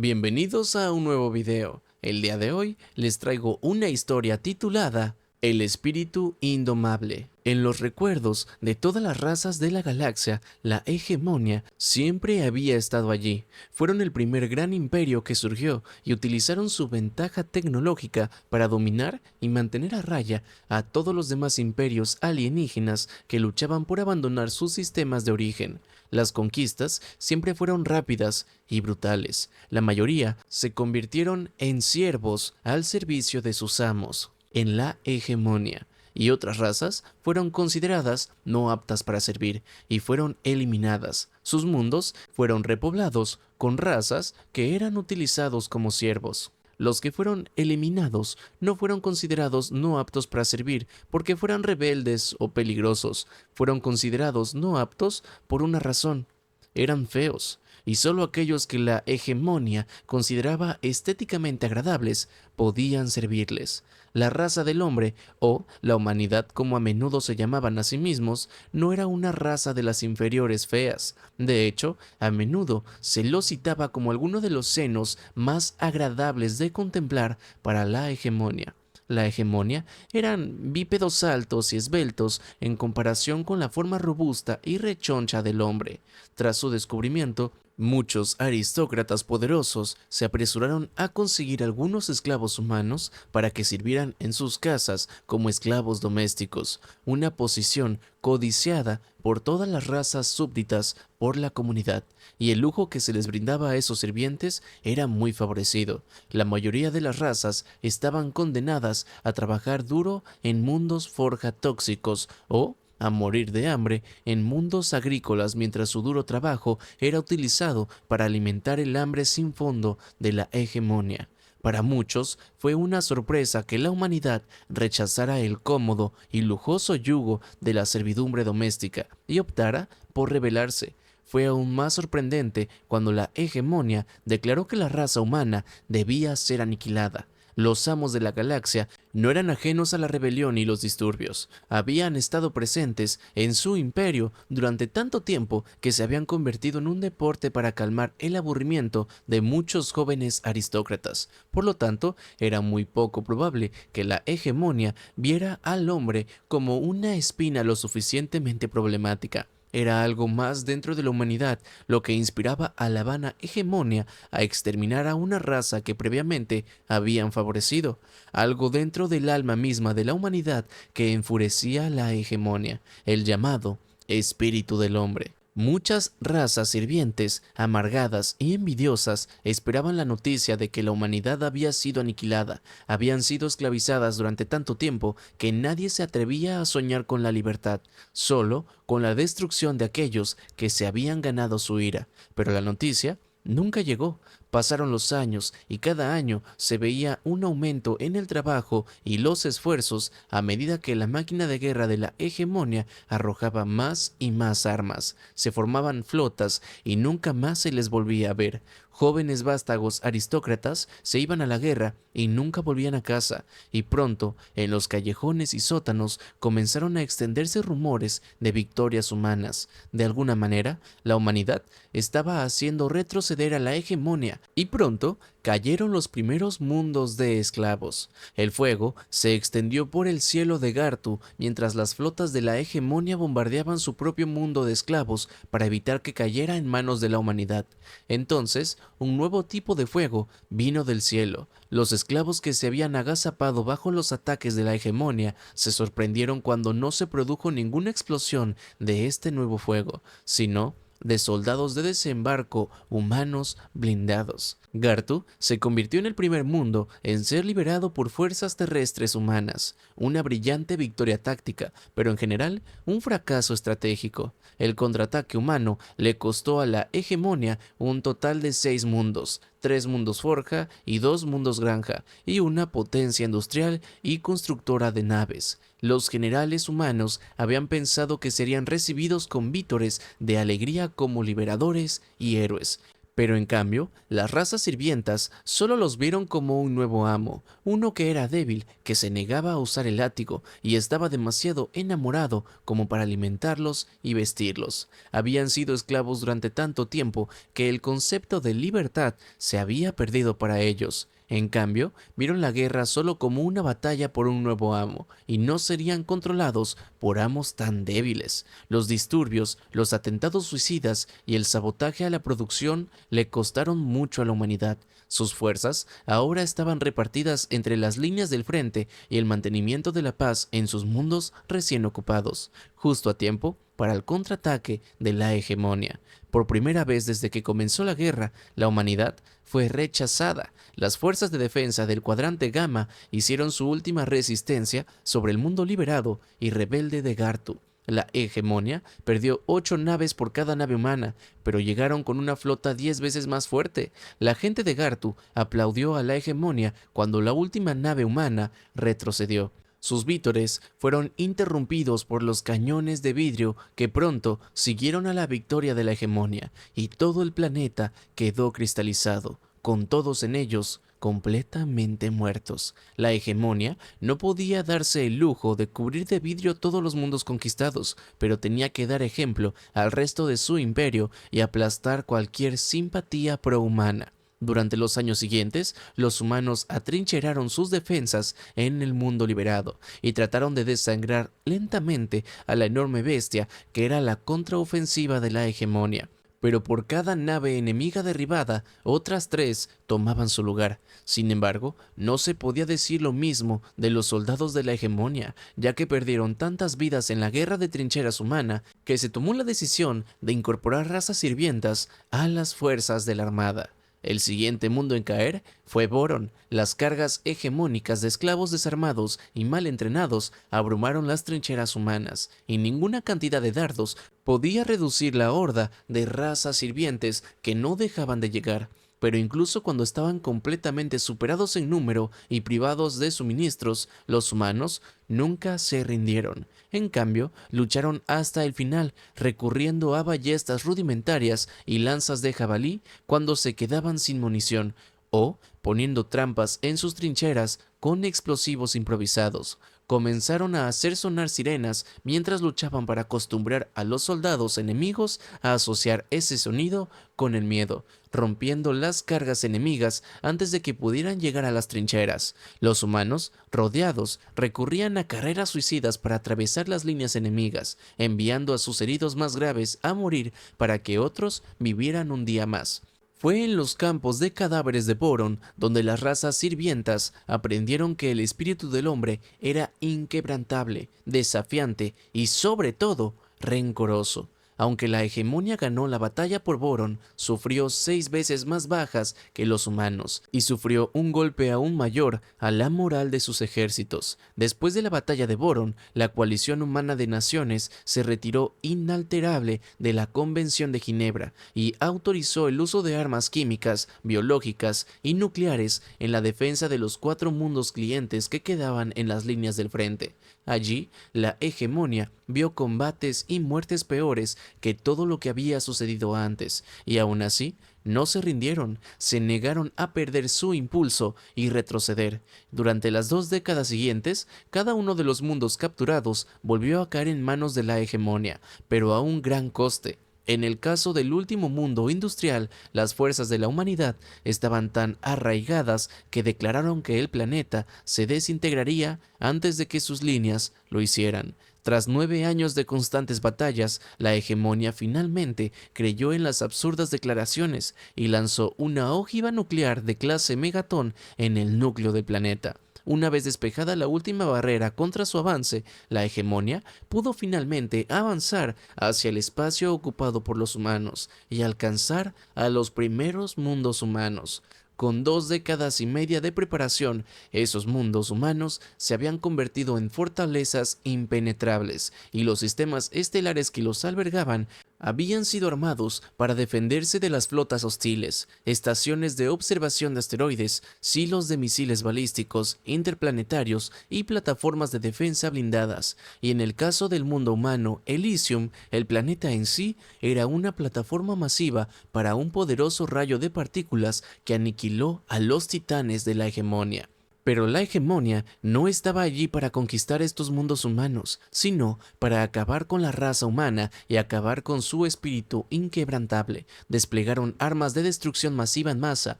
Bienvenidos a un nuevo video. El día de hoy les traigo una historia titulada El espíritu indomable. En los recuerdos de todas las razas de la galaxia, la hegemonia siempre había estado allí. Fueron el primer gran imperio que surgió y utilizaron su ventaja tecnológica para dominar y mantener a raya a todos los demás imperios alienígenas que luchaban por abandonar sus sistemas de origen. Las conquistas siempre fueron rápidas y brutales. La mayoría se convirtieron en siervos al servicio de sus amos, en la hegemonia, y otras razas fueron consideradas no aptas para servir y fueron eliminadas. Sus mundos fueron repoblados con razas que eran utilizados como siervos. Los que fueron eliminados no fueron considerados no aptos para servir porque fueran rebeldes o peligrosos. Fueron considerados no aptos por una razón: eran feos, y solo aquellos que la hegemonia consideraba estéticamente agradables podían servirles. La raza del hombre, o la humanidad como a menudo se llamaban a sí mismos, no era una raza de las inferiores feas. De hecho, a menudo se los citaba como alguno de los senos más agradables de contemplar para la hegemonia. La hegemonia eran bípedos altos y esbeltos en comparación con la forma robusta y rechoncha del hombre. Tras su descubrimiento, muchos aristócratas poderosos se apresuraron a conseguir algunos esclavos humanos para que sirvieran en sus casas como esclavos domésticos, una posición codiciada por todas las razas súbditas por la comunidad, y el lujo que se les brindaba a esos sirvientes era muy favorecido. La mayoría de las razas estaban condenadas a trabajar duro en mundos forja tóxicos o a morir de hambre en mundos agrícolas mientras su duro trabajo era utilizado para alimentar el hambre sin fondo de la hegemonia. Para muchos fue una sorpresa que la humanidad rechazara el cómodo y lujoso yugo de la servidumbre doméstica y optara por rebelarse. Fue aún más sorprendente cuando la hegemonia declaró que la raza humana debía ser aniquilada. Los amos de la galaxia no eran ajenos a la rebelión y los disturbios. Habían estado presentes en su imperio durante tanto tiempo que se habían convertido en un deporte para calmar el aburrimiento de muchos jóvenes aristócratas. Por lo tanto, era muy poco probable que la hegemonia viera al hombre como una espina lo suficientemente problemática. Era algo más dentro de la humanidad lo que inspiraba a la vana hegemonia a exterminar a una raza que previamente habían favorecido, algo dentro del alma misma de la humanidad que enfurecía a la hegemonia, el llamado espíritu del hombre. Muchas razas sirvientes, amargadas y envidiosas, esperaban la noticia de que la humanidad había sido aniquilada. Habían sido esclavizadas durante tanto tiempo que nadie se atrevía a soñar con la libertad, solo con la destrucción de aquellos que se habían ganado su ira. Pero la noticia nunca llegó. Pasaron los años y cada año se veía un aumento en el trabajo y los esfuerzos a medida que la máquina de guerra de la hegemonia arrojaba más y más armas. Se formaban flotas y nunca más se les volvía a ver. Jóvenes vástagos aristócratas se iban a la guerra y nunca volvían a casa, y pronto, en los callejones y sótanos, comenzaron a extenderse rumores de victorias humanas. De alguna manera, la humanidad estaba haciendo retroceder a la hegemonia, y pronto cayeron los primeros mundos de esclavos. El fuego se extendió por el cielo de Gartu mientras las flotas de la hegemonia bombardeaban su propio mundo de esclavos para evitar que cayera en manos de la humanidad. Entonces, un nuevo tipo de fuego vino del cielo. Los esclavos que se habían agazapado bajo los ataques de la hegemonia se sorprendieron cuando no se produjo ninguna explosión de este nuevo fuego, sino de soldados de desembarco humanos blindados. Gartu se convirtió en el primer mundo en ser liberado por fuerzas terrestres humanas, una brillante victoria táctica, pero en general un fracaso estratégico. El contraataque humano le costó a la hegemonia un total de 6 mundos, 3 mundos forja y 2 mundos granja, y una potencia industrial y constructora de naves. Los generales humanos habían pensado que serían recibidos con vítores de alegría como liberadores y héroes, Pero en cambio, las razas sirvientas solo los vieron como un nuevo amo, uno que era débil, que se negaba a usar el látigo y estaba demasiado enamorado como para alimentarlos y vestirlos. Habían sido esclavos durante tanto tiempo que el concepto de libertad se había perdido para ellos. En cambio, vieron la guerra solo como una batalla por un nuevo amo, y no serían controlados por amos tan débiles. Los disturbios, los atentados suicidas y el sabotaje a la producción le costaron mucho a la humanidad. Sus fuerzas ahora estaban repartidas entre las líneas del frente y el mantenimiento de la paz en sus mundos recién ocupados, justo a tiempo para el contraataque de la hegemonía. Por primera vez desde que comenzó la guerra, la humanidad fue rechazada. Las fuerzas de defensa del cuadrante Gamma hicieron su última resistencia sobre el mundo liberado y rebelde de Gartu. La hegemonía perdió 8 naves por cada nave humana, pero llegaron con una flota 10 veces más fuerte. La gente de Gartu aplaudió a la hegemonía cuando la última nave humana retrocedió. Sus vítores fueron interrumpidos por los cañones de vidrio que pronto siguieron a la victoria de la hegemonía, y todo el planeta quedó cristalizado, con todos en ellos completamente muertos. La hegemonía no podía darse el lujo de cubrir de vidrio todos los mundos conquistados, pero tenía que dar ejemplo al resto de su imperio y aplastar cualquier simpatía prohumana. Durante los años siguientes, los humanos atrincheraron sus defensas en el mundo liberado y trataron de desangrar lentamente a la enorme bestia que era la contraofensiva de la hegemonía. Pero por cada nave enemiga derribada, otras 3 tomaban su lugar. Sin embargo, no se podía decir lo mismo de los soldados de la hegemonía, ya que perdieron tantas vidas en la guerra de trincheras humana que se tomó la decisión de incorporar razas sirvientas a las fuerzas de la armada. El siguiente mundo en caer fue Boron. Las cargas hegemónicas de esclavos desarmados y mal entrenados abrumaron las trincheras humanas, y ninguna cantidad de dardos podía reducir la horda de razas sirvientes que no dejaban de llegar. Pero incluso cuando estaban completamente superados en número y privados de suministros, los humanos nunca se rindieron. En cambio, lucharon hasta el final, recurriendo a ballestas rudimentarias y lanzas de jabalí cuando se quedaban sin munición, o poniendo trampas en sus trincheras con explosivos improvisados. Comenzaron a hacer sonar sirenas mientras luchaban para acostumbrar a los soldados enemigos a asociar ese sonido con el miedo, rompiendo las cargas enemigas antes de que pudieran llegar a las trincheras. Los humanos, rodeados, recurrían a carreras suicidas para atravesar las líneas enemigas, enviando a sus heridos más graves a morir para que otros vivieran un día más. Fue en los campos de cadáveres de Boron donde las razas sirvientas aprendieron que el espíritu del hombre era inquebrantable, desafiante y, sobre todo, rencoroso. Aunque la hegemonía ganó la batalla por Boron, sufrió 6 veces más bajas que los humanos y sufrió un golpe aún mayor a la moral de sus ejércitos. Después de la batalla de Boron, la coalición humana de naciones se retiró inalterable de la Convención de Ginebra y autorizó el uso de armas químicas, biológicas y nucleares en la defensa de los 4 mundos clientes que quedaban en las líneas del frente. Allí, la hegemonía vio combates y muertes peores que todo lo que había sucedido antes, y aún así no se rindieron, se negaron a perder su impulso y retroceder. Durante las 2 décadas siguientes, cada uno de los mundos capturados volvió a caer en manos de la hegemonía, pero a un gran coste. En el caso del último mundo industrial, las fuerzas de la humanidad estaban tan arraigadas que declararon que el planeta se desintegraría antes de que sus líneas lo hicieran. Tras 9 años de constantes batallas, la hegemonía finalmente creyó en las absurdas declaraciones y lanzó una ojiva nuclear de clase Megatón en el núcleo del planeta. Una vez despejada la última barrera contra su avance, la hegemonía pudo finalmente avanzar hacia el espacio ocupado por los humanos y alcanzar a los primeros mundos humanos. Con 2 décadas y media de preparación, esos mundos humanos se habían convertido en fortalezas impenetrables y los sistemas estelares que los albergaban habían sido armados para defenderse de las flotas hostiles, estaciones de observación de asteroides, silos de misiles balísticos, interplanetarios y plataformas de defensa blindadas, y en el caso del mundo humano, Elysium, el planeta en sí, era una plataforma masiva para un poderoso rayo de partículas que aniquiló a los titanes de la hegemonía. Pero la hegemonía no estaba allí para conquistar estos mundos humanos, sino para acabar con la raza humana y acabar con su espíritu inquebrantable. Desplegaron armas de destrucción masiva en masa,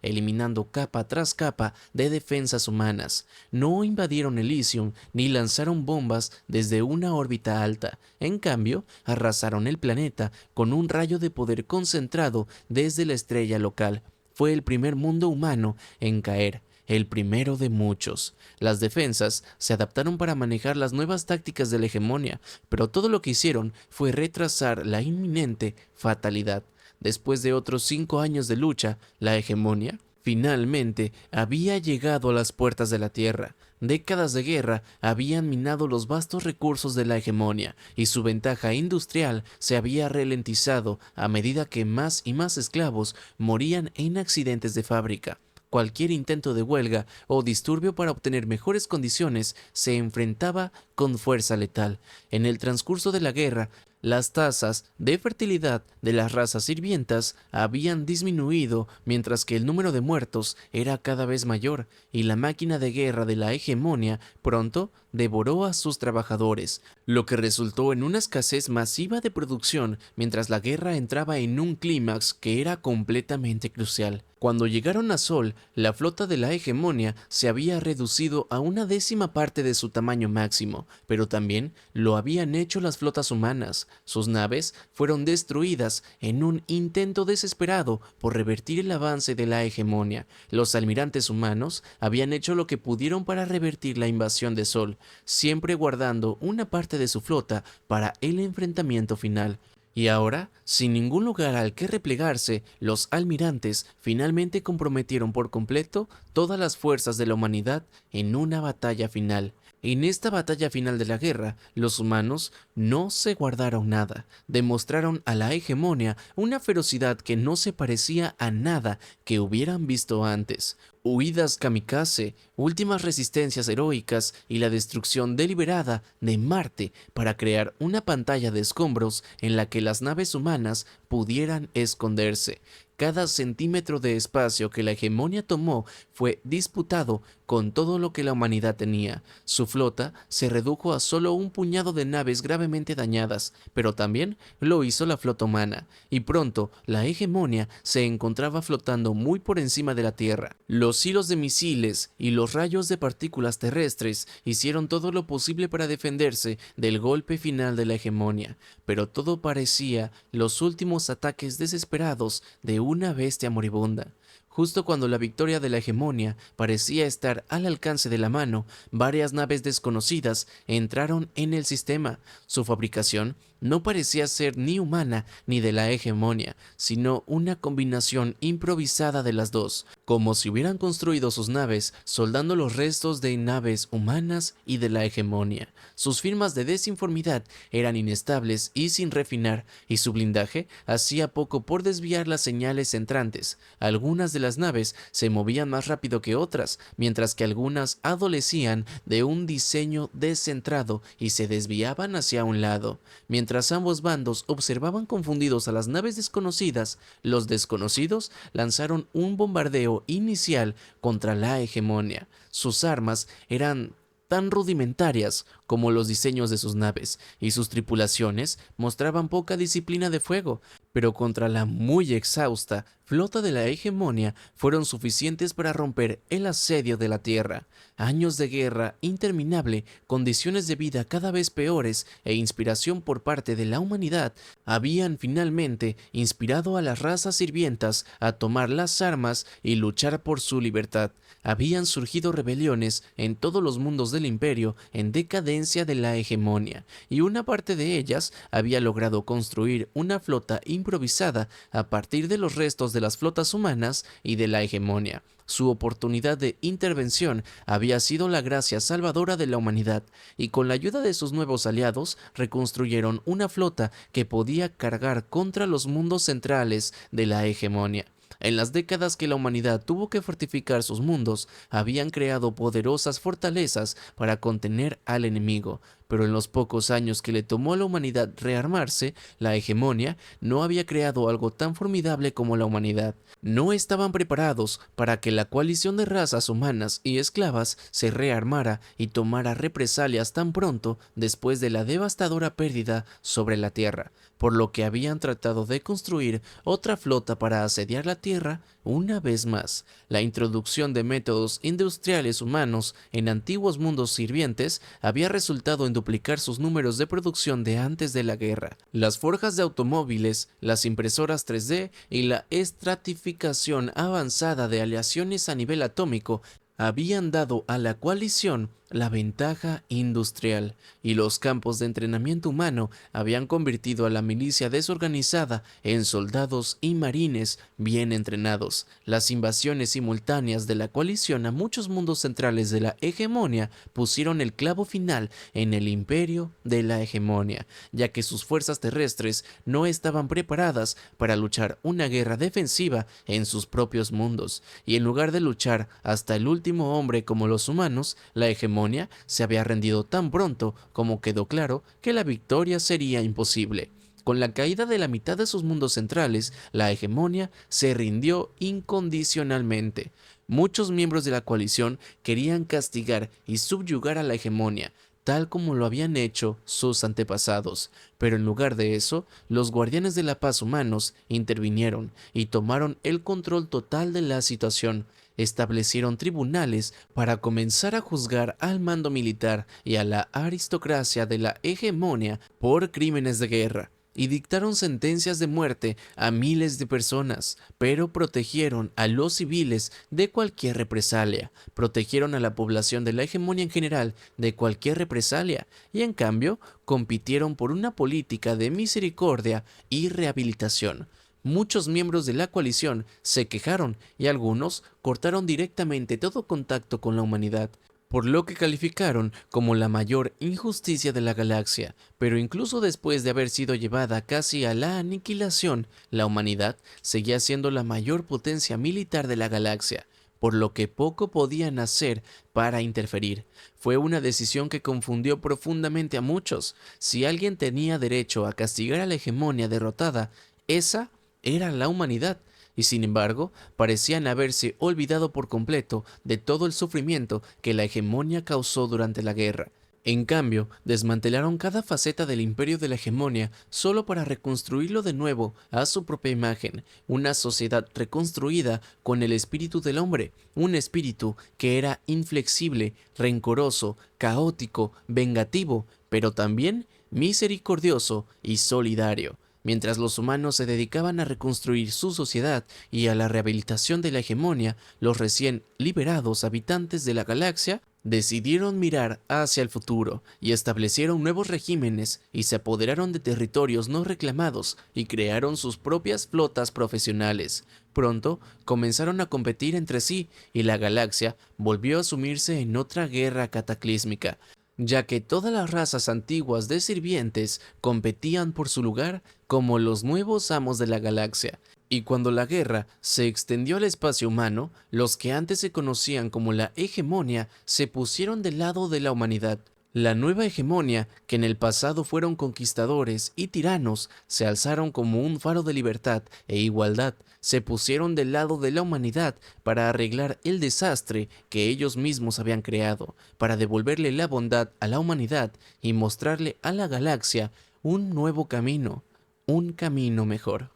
eliminando capa tras capa de defensas humanas. No invadieron Elysium ni lanzaron bombas desde una órbita alta. En cambio, arrasaron el planeta con un rayo de poder concentrado desde la estrella local. Fue el primer mundo humano en caer. El primero de muchos. Las defensas se adaptaron para manejar las nuevas tácticas de la hegemonía, pero todo lo que hicieron fue retrasar la inminente fatalidad. Después de otros 5 años de lucha, la hegemonía finalmente había llegado a las puertas de la Tierra. Décadas de guerra habían minado los vastos recursos de la hegemonía y su ventaja industrial se había ralentizado a medida que más y más esclavos morían en accidentes de fábrica. Cualquier intento de huelga o disturbio para obtener mejores condiciones se enfrentaba con fuerza letal. En el transcurso de la guerra, las tasas de fertilidad de las razas sirvientas habían disminuido mientras que el número de muertos era cada vez mayor y la máquina de guerra de la hegemonía pronto devoró a sus trabajadores, lo que resultó en una escasez masiva de producción mientras la guerra entraba en un clímax que era completamente crucial. Cuando llegaron a Sol, la flota de la hegemonía se había reducido a una 10ª parte de su tamaño máximo, pero también lo habían hecho las flotas humanas. Sus naves fueron destruidas en un intento desesperado por revertir el avance de la hegemonía. Los almirantes humanos habían hecho lo que pudieron para revertir la invasión de Sol, siempre guardando una parte de su flota para el enfrentamiento final. Y ahora, sin ningún lugar al que replegarse, los almirantes finalmente comprometieron por completo todas las fuerzas de la humanidad en una batalla final. En esta batalla final de la guerra, los humanos no se guardaron nada, demostraron a la hegemonía una ferocidad que no se parecía a nada que hubieran visto antes. Huidas kamikaze, últimas resistencias heroicas y la destrucción deliberada de Marte para crear una pantalla de escombros en la que las naves humanas pudieran esconderse. Cada centímetro de espacio que la hegemonía tomó fue disputado con todo lo que la humanidad tenía. Su flota se redujo a solo un puñado de naves gravemente dañadas, pero también lo hizo la flota humana, y pronto la hegemonía se encontraba flotando muy por encima de la Tierra. Los hilos de misiles y los rayos de partículas terrestres hicieron todo lo posible para defenderse del golpe final de la hegemonía, pero todo parecía los últimos ataques desesperados de una bestia moribunda. Justo cuando la victoria de la hegemonía parecía estar al alcance de la mano, varias naves desconocidas entraron en el sistema. Su fabricación no parecía ser ni humana ni de la hegemonía, sino una combinación improvisada de las dos, como si hubieran construido sus naves soldando los restos de naves humanas y de la hegemonía. Sus firmas de desinformidad eran inestables y sin refinar, y su blindaje hacía poco por desviar las señales entrantes. Algunas de las naves se movían más rápido que otras, mientras que algunas adolecían de un diseño descentrado y se desviaban hacia un lado. Mientras ambos bandos observaban confundidos a las naves desconocidas, los desconocidos lanzaron un bombardeo inicial contra la hegemonía. Sus armas eran tan rudimentarias como los diseños de sus naves, y sus tripulaciones mostraban poca disciplina de fuego, pero contra la muy exhausta flota de la hegemonía fueron suficientes para romper el asedio de la Tierra. Años de guerra interminable, condiciones de vida cada vez peores e inspiración por parte de la humanidad habían finalmente inspirado a las razas sirvientas a tomar las armas y luchar por su libertad. Habían surgido rebeliones en todos los mundos del imperio en decadencia herencia de la hegemonia, y una parte de ellas había logrado construir una flota improvisada a partir de los restos de las flotas humanas y de la hegemonia. Su oportunidad de intervención había sido la gracia salvadora de la humanidad, y con la ayuda de sus nuevos aliados reconstruyeron una flota que podía cargar contra los mundos centrales de la hegemonia. En las décadas que la humanidad tuvo que fortificar sus mundos, habían creado poderosas fortalezas para contener al enemigo, pero en los pocos años que le tomó a la humanidad rearmarse, la hegemonia no había creado algo tan formidable como la humanidad. No estaban preparados para que la coalición de razas humanas y esclavas se rearmara y tomara represalias tan pronto después de la devastadora pérdida sobre la Tierra, por lo que habían tratado de construir otra flota para asediar la Tierra una vez más. La introducción de métodos industriales humanos en antiguos mundos sirvientes había resultado en duplicar sus números de producción de antes de la guerra. Las forjas de automóviles, las impresoras 3D y la estratificación avanzada de aleaciones a nivel atómico habían dado a la coalición la ventaja industrial, y los campos de entrenamiento humano habían convertido a la milicia desorganizada en soldados y marines bien entrenados. Las invasiones simultáneas de la coalición a muchos mundos centrales de la hegemonia pusieron el clavo final en el imperio de la hegemonia, ya que sus fuerzas terrestres no estaban preparadas para luchar una guerra defensiva en sus propios mundos, y en lugar de luchar hasta el último hombre como los humanos, la hegemonia se había rendido tan pronto como quedó claro que la victoria sería imposible. Con la caída de la mitad de sus mundos centrales, la hegemonia se rindió incondicionalmente. Muchos miembros de la coalición querían castigar y subyugar a la hegemonia, tal como lo habían hecho sus antepasados, pero en lugar de eso, los guardianes de la paz humanos intervinieron y tomaron el control total de la situación. Establecieron tribunales para comenzar a juzgar al mando militar y a la aristocracia de la hegemonia por crímenes de guerra, y dictaron sentencias de muerte a miles de personas, pero protegieron a los civiles de cualquier represalia, protegieron a la población de la hegemonia en general de cualquier represalia, y en cambio compitieron por una política de misericordia y rehabilitación. Muchos miembros de la coalición se quejaron y algunos cortaron directamente todo contacto con la humanidad, por lo que calificaron como la mayor injusticia de la galaxia. Pero incluso después de haber sido llevada casi a la aniquilación, la humanidad seguía siendo la mayor potencia militar de la galaxia, por lo que poco podían hacer para interferir. Fue una decisión que confundió profundamente a muchos. Si alguien tenía derecho a castigar a la hegemonia derrotada, esa era la humanidad, y sin embargo parecían haberse olvidado por completo de todo el sufrimiento que la hegemonia causó durante la guerra. En cambio, desmantelaron cada faceta del imperio de la hegemonia solo para reconstruirlo de nuevo a su propia imagen, una sociedad reconstruida con el espíritu del hombre, un espíritu que era inflexible, rencoroso, caótico, vengativo, pero también misericordioso y solidario. Mientras los humanos se dedicaban a reconstruir su sociedad y a la rehabilitación de la hegemonia, los recién liberados habitantes de la galaxia decidieron mirar hacia el futuro y establecieron nuevos regímenes y se apoderaron de territorios no reclamados y crearon sus propias flotas profesionales. Pronto comenzaron a competir entre sí y la galaxia volvió a sumirse en otra guerra cataclísmica, ya que todas las razas antiguas de sirvientes competían por su lugar como los nuevos amos de la galaxia. Y cuando la guerra se extendió al espacio humano, los que antes se conocían como la hegemonia se pusieron del lado de la humanidad. La nueva hegemonia, que en el pasado fueron conquistadores y tiranos, se alzaron como un faro de libertad e igualdad, se pusieron del lado de la humanidad para arreglar el desastre que ellos mismos habían creado, para devolverle la bondad a la humanidad y mostrarle a la galaxia un nuevo camino, un camino mejor.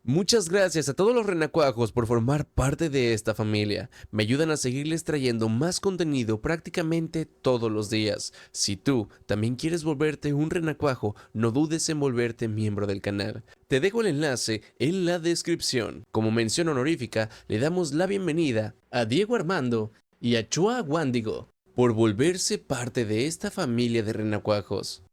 Muchas gracias a todos los renacuajos por formar parte de esta familia. Me ayudan a seguirles trayendo más contenido prácticamente todos los días. Si tú también quieres volverte un renacuajo, no dudes en volverte miembro del canal. Te dejo el enlace en la descripción. Como mención honorífica, le damos la bienvenida a Diego Armando y a Chua Wandigo. por volverse parte de esta familia de renacuajos.